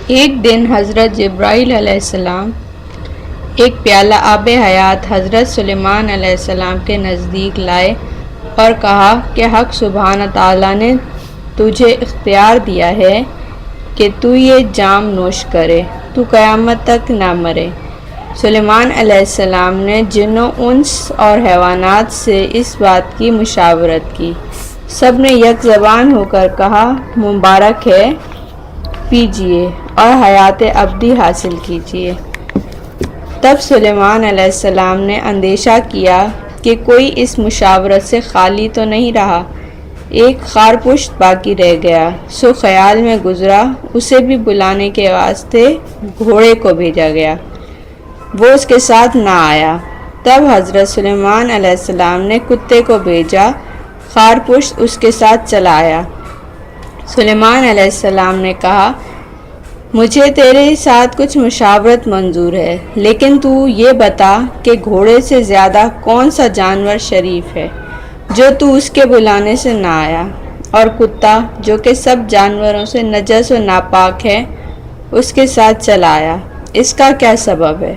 ایک دن حضرت جبرائیل علیہ السلام ایک پیالہ آب حیات حضرت سلیمان علیہ السلام کے نزدیک لائے اور کہا کہ حق سبحانہ تعالیٰ نے تجھے اختیار دیا ہے کہ تو یہ جام نوش کرے، تو قیامت تک نہ مرے۔ سلیمان علیہ السلام نے جنوں، انس اور حیوانات سے اس بات کی مشاورت کی۔ سب نے یک زبان ہو کر کہا، مبارک ہے، پیجئے اور حیات ابدی حاصل کیجئے۔ تب سلیمان علیہ السلام نے اندیشہ کیا کہ کوئی اس مشاورت سے خالی تو نہیں رہا، ایک خارپشت باقی رہ گیا، سو خیال میں گزرا اسے بھی بلانے کے واسطے گھوڑے کو بھیجا گیا، وہ اس کے ساتھ نہ آیا۔ تب حضرت سلیمان علیہ السلام نے کتے کو بھیجا، خارپشت اس کے ساتھ چلا آیا۔ سلیمان علیہ السلام نے کہا، مجھے تیرے ساتھ کچھ مشاورت منظور ہے، لیکن تو یہ بتا کہ گھوڑے سے زیادہ کون سا جانور شریف ہے جو تو اس کے بلانے سے نہ آیا، اور کتا جو کہ سب جانوروں سے نجس و ناپاک ہے اس کے ساتھ چلا آیا، اس کا کیا سبب ہے؟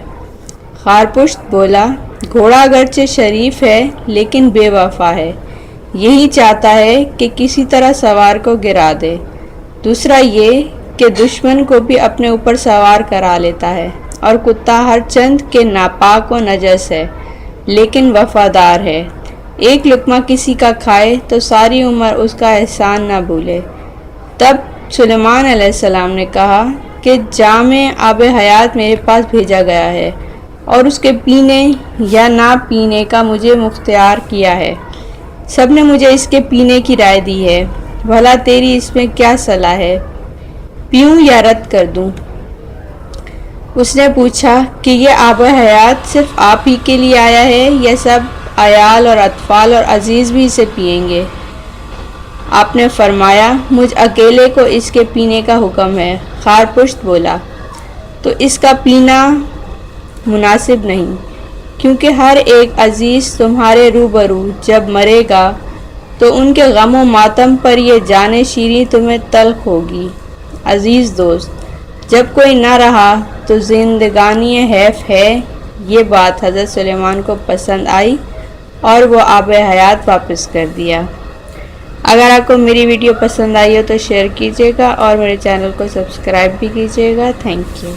خارپشت بولا، گھوڑا اگرچہ شریف ہے لیکن بے وفا ہے، یہی چاہتا ہے کہ کسی طرح سوار کو گرا دے، دوسرا یہ کہ دشمن کو بھی اپنے اوپر سوار کرا لیتا ہے، اور کتا ہر چند کے ناپاک و نجس ہے لیکن وفادار ہے، ایک لقمہ کسی کا کھائے تو ساری عمر اس کا احسان نہ بھولے۔ تب سلیمان علیہ السلام نے کہا کہ جامع آب حیات میرے پاس بھیجا گیا ہے اور اس کے پینے یا نہ پینے کا مجھے مختار کیا ہے، سب نے مجھے اس کے پینے کی رائے دی ہے، بھلا تیری اس میں کیا صلاح ہے، پیوں یا رد کر دوں؟ اس نے پوچھا کہ یہ آب حیات صرف آپ ہی کے لیے آیا ہے یا سب عیال اور اطفال اور عزیز بھی اسے پئیں گے؟ آپ نے فرمایا، مجھ اکیلے کو اس کے پینے کا حکم ہے۔ خارپشت بولا، تو اس کا پینا مناسب نہیں، کیونکہ ہر ایک عزیز تمہارے روبرو جب مرے گا تو ان کے غم و ماتم پر یہ جان شیریں تمہیں تلخ ہوگی۔ عزیز دوست، جب کوئی نہ رہا تو زندگانی حیف ہے۔ یہ بات حضرت سلیمان کو پسند آئی اور وہ آب حیات واپس کر دیا۔ اگر آپ کو میری ویڈیو پسند آئی ہو تو شیئر کیجیے گا اور میرے چینل کو سبسکرائب بھی کیجیے گا۔ Thank you.